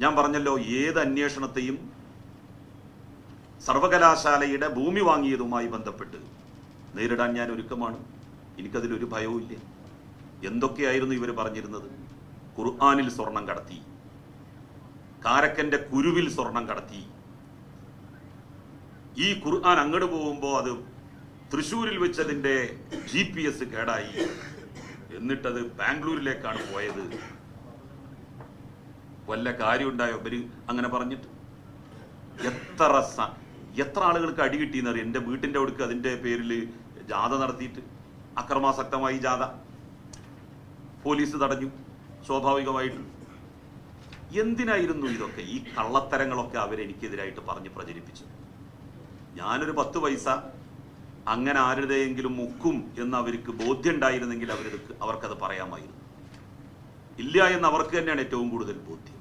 ഞാൻ പറഞ്ഞല്ലോ, ഏത് അന്വേഷണത്തെയും സർവകലാശാലയുടെ ഭൂമി വാങ്ങിയതുമായി ബന്ധപ്പെട്ട് നേരിടാൻ ഞാൻ ഒരുക്കമാണ്. എനിക്കതിലൊരു ഭയവും ഇല്ല. എന്തൊക്കെയായിരുന്നു ഇവർ പറഞ്ഞിരുന്നത്? ഖുർആനിൽ സ്വർണം കടത്തി, കാരക്കന്റെ കുരുവിൽ സ്വർണം കടത്തി. ഈ ഖുർആൻ അങ്ങോട്ട് പോകുമ്പോൾ അത് തൃശ്ശൂരിൽ വെച്ചതിൻ്റെ GPS കേടായി, എന്നിട്ടത് ബാംഗ്ലൂരിലേക്കാണ് പോയത്. വല്ല കാര്യമുണ്ടായോ ഇവര് അങ്ങനെ പറഞ്ഞിട്ട്? എത്ര ആളുകൾക്ക് അടി കിട്ടിയെന്നറിയാം. എൻ്റെ വീട്ടിൻ്റെ അവിടേക്ക് അതിൻ്റെ പേരിൽ ജാഥ നടത്തിയിട്ട്, അക്രമാസക്തമായി ജാഥ, പോലീസ് തടഞ്ഞു സ്വാഭാവികമായിട്ടും. എന്തിനായിരുന്നു ഇതൊക്കെ? ഈ കള്ളത്തരങ്ങളൊക്കെ അവരെനിക്കെതിരായിട്ട് പറഞ്ഞ് പ്രചരിപ്പിച്ചു. ഞാനൊരു 10 പൈസ അങ്ങനെ ആരുടെയെങ്കിലും മുക്കും എന്ന് അവർക്ക് ബോധ്യം ഉണ്ടായിരുന്നെങ്കിൽ അവർക്കത് പറയാമായിരുന്നു. ഇല്ല എന്ന് അവർക്ക് തന്നെയാണ് ഏറ്റവും കൂടുതൽ ബോധ്യം.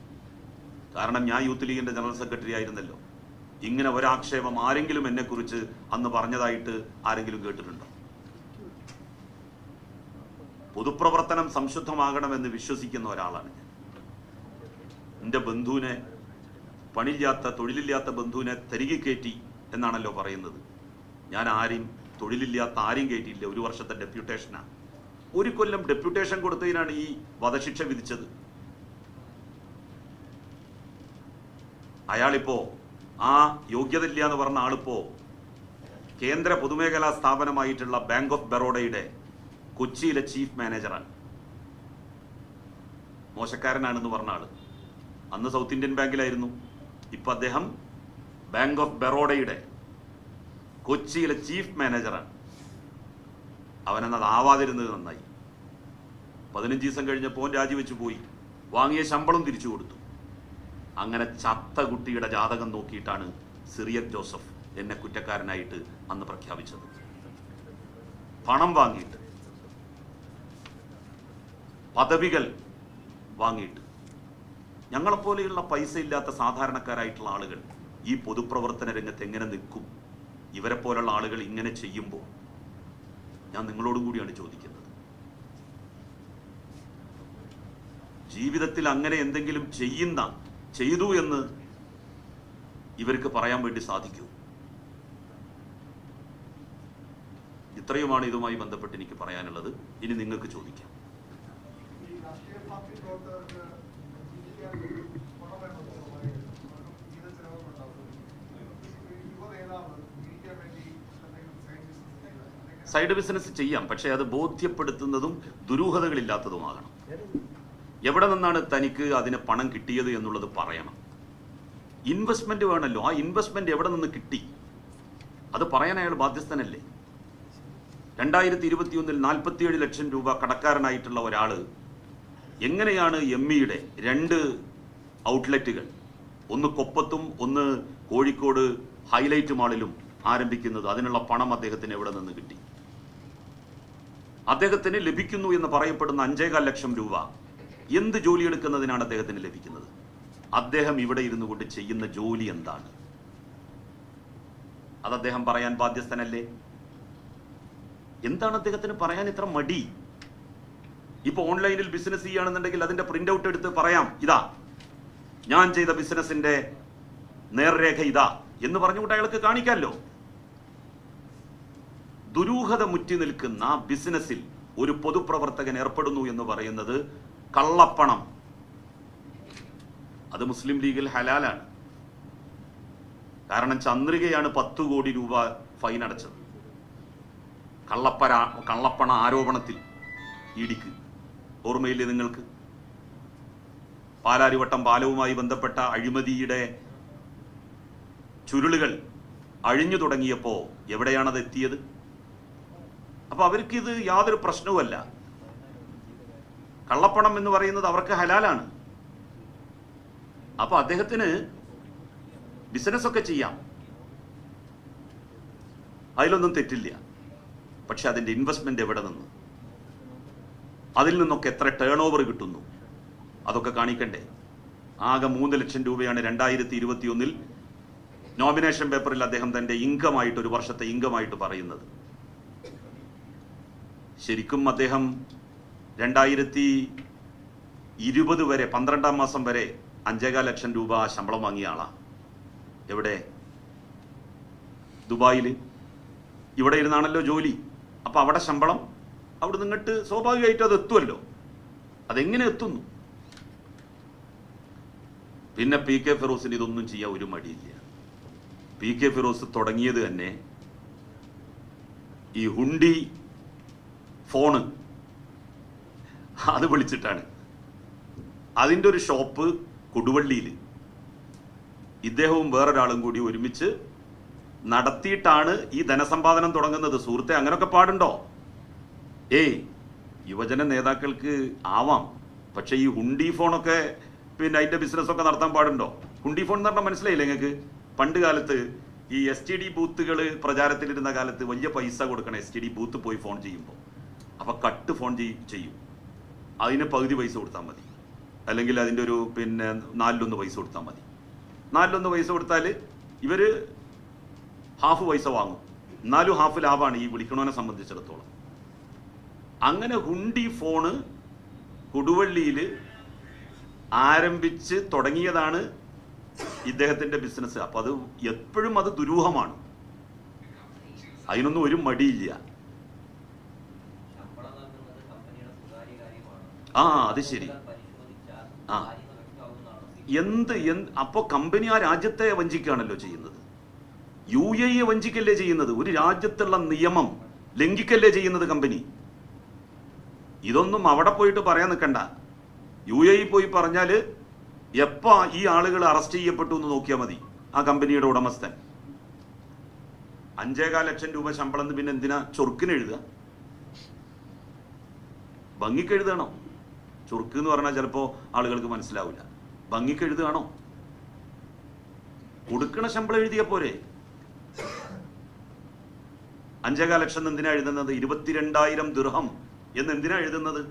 കാരണം ഞാൻ യൂത്ത് ലീഗിൻ്റെ ജനറൽ സെക്രട്ടറി ആയിരുന്നല്ലോ. ഇങ്ങനെ ഒരാക്ഷേപം ആരെങ്കിലും എന്നെക്കുറിച്ച് അന്ന് പറഞ്ഞതായിട്ട് ആരെങ്കിലും കേട്ടിട്ടുണ്ടോ? പൊതുപ്രവർത്തനം സംശുദ്ധമാകണമെന്ന് വിശ്വസിക്കുന്ന ഒരാളാണ് ഞാൻ. എൻ്റെ ബന്ധുവിനെ, പണിയില്ലാത്ത തൊഴിലില്ലാത്ത ബന്ധുവിനെ തിരികെ കയറ്റി എന്നാണല്ലോ പറയുന്നത്. ഞാൻ ആരെയും തൊഴിലില്ലാത്ത ആരെയും കയറ്റിയില്ല. 1 വർഷത്തെ ഡെപ്യൂട്ടേഷനാണ്. 1 കൊല്ലം ഡെപ്യൂട്ടേഷൻ കൊടുത്തതിനാണ് ഈ വധശിക്ഷ വിധിച്ചത്. അയാളിപ്പോ ആ യോഗ്യത ഇല്ല എന്ന് പറഞ്ഞ ആളിപ്പോ കേന്ദ്ര പൊതുമേഖലാ സ്ഥാപനമായിട്ടുള്ള ബാങ്ക് ഓഫ് ബറോഡയുടെ കൊച്ചിയിലെ ചീഫ് മാനേജറാണ്. മോശക്കാരനാണെന്ന് പറഞ്ഞ ആള് അന്ന് സൗത്ത് ഇന്ത്യൻ ബാങ്കിലായിരുന്നു. ഇപ്പൊ അദ്ദേഹം ബാങ്ക് ഓഫ് ബറോഡയുടെ കൊച്ചിയിലെ ചീഫ് മാനേജറാണ്. അവനെന്നത് ആവാതിരുന്നത് നന്നായി. 15 ദിവസം കഴിഞ്ഞപ്പോൾ രാജിവെച്ച് പോയി. വാങ്ങിയ ശമ്പളം തിരിച്ചു കൊടുത്തു. അങ്ങനെ ചത്ത കുട്ടിയുടെ ജാതകം നോക്കിയിട്ടാണ് സിറിയക് ജോസഫ് എന്നെ കുറ്റക്കാരനായിട്ട് അന്ന് പ്രഖ്യാപിച്ചത്. പണം വാങ്ങിയിട്ട്, പദവികൾ വാങ്ങിയിട്ട്. ഞങ്ങളെപ്പോലെയുള്ള പൈസ ഇല്ലാത്ത സാധാരണക്കാരായിട്ടുള്ള ആളുകൾ ഈ പൊതുപ്രവർത്തന രംഗത്ത് എങ്ങനെ നിൽക്കും? ഇവരെ പോലുള്ള ആളുകൾ ഇങ്ങനെ ചെയ്യുമ്പോൾ ഞാൻ നിങ്ങളോടും കൂടിയാണ് ചോദിക്കുന്നത്. ജീവിതത്തിൽ അങ്ങനെ എന്തെങ്കിലും ചെയ്തു എന്ന് ഇവർക്ക് പറയാൻ വേണ്ടി സാധിക്കൂ? ഇത്രയുമാണ് ഇതുമായി ബന്ധപ്പെട്ട് എനിക്ക് പറയാനുള്ളത്. ഇനി നിങ്ങൾക്ക് ചോദിക്കാം. സൈഡ് ബിസിനസ് ചെയ്യാം, പക്ഷെ അത് ബോധ്യപ്പെടുത്തുന്നതും ദുരൂഹതകളില്ലാത്തതുമാകണം. എവിടെ നിന്നാണ് തനിക്ക് അതിന് പണം കിട്ടിയത് എന്നുള്ളത് പറയണം. ഇൻവെസ്റ്റ്മെന്റ് വേണമല്ലോ. ആ ഇൻവെസ്റ്റ്മെന്റ് എവിടെ നിന്ന് കിട്ടി അത് പറയാൻ അയാൾ ബാധ്യസ്ഥനല്ലേ? 2021 47 ലക്ഷം രൂപ കടക്കാരനായിട്ടുള്ള ഒരാൾ എങ്ങനെയാണ് എംഇയുടെ 2 ഔട്ട്ലെറ്റുകൾ, ഒന്ന് കൊപ്പത്തും ഒന്ന് കോഴിക്കോട് ഹൈലൈറ്റ് മാളിലും ആരംഭിക്കുന്നത്? അതിനുള്ള പണം അദ്ദേഹത്തിന് എവിടെ നിന്ന് കിട്ടി? അദ്ദേഹത്തിന് ലഭിക്കുന്നു എന്ന് പറയപ്പെടുന്ന 5.25 ലക്ഷം രൂപ എന്ത് ജോലി എടുക്കുന്നതിനാണ് അദ്ദേഹത്തിന് ലഭിക്കുന്നത്? അദ്ദേഹം ഇവിടെ ഇരുന്നു കൊണ്ട് ചെയ്യുന്ന ജോലി എന്താണ്? അത് അദ്ദേഹം പറയാൻ ബാധ്യസ്ഥനല്ലേ? എന്താണ് അദ്ദേഹത്തിന് പറയാൻ ഇത്ര മടി? ഇപ്പൊ ഓൺലൈനിൽ ബിസിനസ് ചെയ്യുകയാണെന്നുണ്ടെങ്കിൽ അതിന്റെ പ്രിന്റ് ഔട്ട് എടുത്ത് പറയാം, ഇതാ ഞാൻ ചെയ്ത ബിസിനസിന്റെ നേർരേഖ ഇതാ എന്ന് പറഞ്ഞുകൊണ്ട് അയാൾക്ക് കാണിക്കാമല്ലോ. ദുരൂഹത മുറ്റി നിൽക്കുന്ന ബിസിനസ്സിൽ ഒരു പൊതുപ്രവർത്തകൻ ഏർപ്പെടുന്നു എന്ന് പറയുന്നത് കള്ളപ്പണം. അത് മുസ്ലിം ലീഗിൽ ഹലാലാണ്. കാരണം ചന്ദ്രികയാണ് 10 കോടി രൂപ ഫൈൻ അടച്ചത് കള്ളപ്പണ ആരോപണത്തിൽ ഇഡിക്ക്. ഓർമ്മയില്ലേ നിങ്ങൾക്ക്? പാലാരിവട്ടം പാലവുമായി ബന്ധപ്പെട്ട അഴിമതിയുടെ ചുരുളുകൾ അഴിഞ്ഞു തുടങ്ങിയപ്പോൾ എവിടെയാണത് എത്തിയത്? അപ്പൊ അവർക്കിത് യാതൊരു പ്രശ്നവുമല്ല. കള്ളപ്പണം എന്ന് പറയുന്നത് അവർക്ക് ഹലാലാണ്. അപ്പൊ അദ്ദേഹത്തിന് ബിസിനസ് ഒക്കെ ചെയ്യാം, അതിലൊന്നും തെറ്റില്ല. പക്ഷെ അതിന്റെ ഇൻവെസ്റ്റ്മെന്റ് എവിടെ നിന്ന്, അതിൽ നിന്നൊക്കെ എത്ര ടേൺ ഓവർ കിട്ടുന്നു, അതൊക്കെ കാണിക്കണ്ടേ? ആകെ 3 ലക്ഷം രൂപയാണ് 2021 നോമിനേഷൻ പേപ്പറിൽ അദ്ദേഹം തന്റെ ഇൻകമായിട്ട്, 1 വർഷത്തെ ഇൻകമായിട്ട് പറയുന്നത്. ശരിക്കും അദ്ദേഹം 2020 വരെ 12-ാം മാസം വരെ 5.25 ലക്ഷം രൂപ ശമ്പളം വാങ്ങിയ ആളാ. എവിടെ? ദുബായിൽ. ഇവിടെ ഇരുന്നാണല്ലോ ജോലി. അപ്പൊ അവിടെ ശമ്പളം, അവിടെ നിന്നിട്ട് സ്വാഭാവികമായിട്ടും അത് എത്തുമല്ലോ. അതെങ്ങനെ എത്തുന്നു? പിന്നെ PK ഫിറോസിന് ഇതൊന്നും ചെയ്യാൻ ഒരു മടിയില്ല. PK ഫിറോസ് തുടങ്ങിയത് തന്നെ ഈ ഹുണ്ടി ഫോണ് അത് വിളിച്ചിട്ടാണ്. അതിൻ്റെ ഒരു ഷോപ്പ് കൊടുവള്ളിയിൽ ഇദ്ദേഹവും വേറൊരാളും കൂടി ഒരുമിച്ച് നടത്തിയിട്ടാണ് ഈ ധനസമ്പാദനം തുടങ്ങുന്നത്. സുഹൃത്തെ, അങ്ങനൊക്കെ പാടുണ്ടോ? ഏയ്, യുവജന നേതാക്കൾക്ക് ആവാം, പക്ഷെ ഈ ഹുണ്ടി ഫോണൊക്കെ പിന്നെ അതിന്റെ ബിസിനസ്സൊക്കെ നടത്താൻ പാടുണ്ടോ? ഹുണ്ടി ഫോൺ എന്ന് പറഞ്ഞാൽ മനസ്സിലായില്ലേ നിങ്ങൾക്ക്? പണ്ട് കാലത്ത് ഈ STD ബൂത്തുകൾ പ്രചാരത്തിലിരുന്ന കാലത്ത് വലിയ പൈസ കൊടുക്കണം STD ബൂത്ത് പോയി ഫോൺ ചെയ്യുമ്പോൾ. അപ്പൊ കട്ട് ഫോൺ ചെയ്യും, അതിന് പകുതി പൈസ കൊടുത്താൽ മതി, അല്ലെങ്കിൽ അതിൻ്റെ ഒരു പിന്നെ 4/1 പൈസ കൊടുത്താൽ മതി. 4/1 പൈസ കൊടുത്താൽ ഇവര് ഹാഫ് പൈസ വാങ്ങും, എന്നാലും ഹാഫ് ലാഭമാണ് ഈ വിളിക്കണവനെ സംബന്ധിച്ചിടത്തോളം. അങ്ങനെ ഹുണ്ടി ഫോണ് കൊടുവള്ളിയിൽ ആരംഭിച്ച് തുടങ്ങിയതാണ് ഇദ്ദേഹത്തിന്റെ ബിസിനസ്. അപ്പൊ അത് എപ്പോഴും അത് ദുരൂഹമാണ്, അതിനൊന്നും ഒരു മടിയില്ല. അത് ശരി. അപ്പൊ കമ്പനി ആ രാജ്യത്തെ വഞ്ചിക്കുകയാണല്ലോ ചെയ്യുന്നത്. UAE വഞ്ചിക്കല്ലേ ചെയ്യുന്നത്? ഒരു രാജ്യത്തുള്ള നിയമം ലംഘിക്കല്ലേ ചെയ്യുന്നത് കമ്പനി? ഇതൊന്നും അവിടെ പോയിട്ട് പറയാൻ നിൽക്കണ്ട. UAE പോയി പറഞ്ഞാല് എപ്പോ ഈ ആളുകൾ അറസ്റ്റ് ചെയ്യപ്പെട്ടു എന്ന് നോക്കിയാൽ മതി. ആ കമ്പനിയുടെ ഉടമസ്ഥൻ 5.25 ലക്ഷം രൂപ ശമ്പളം, പിന്നെ എന്തിനാ ചൊറുക്കിന് എഴുതുക? ഭംഗിക്ക് എഴുതണോ? ചൊറുക്ക് എന്ന് പറഞ്ഞാൽ ചിലപ്പോ ആളുകൾക്ക് മനസ്സിലാവില്ല. ഭംഗിക്ക് എഴുതുകയാണോ? കൊടുക്കണ ശമ്പളം എഴുതിയ പോരെ? 5.25 ലക്ഷം എന്തിനാ എഴുതുന്നത്? 22,000 ദിർഹം എന്ന് എന്തിനാ എഴുതുന്നത്?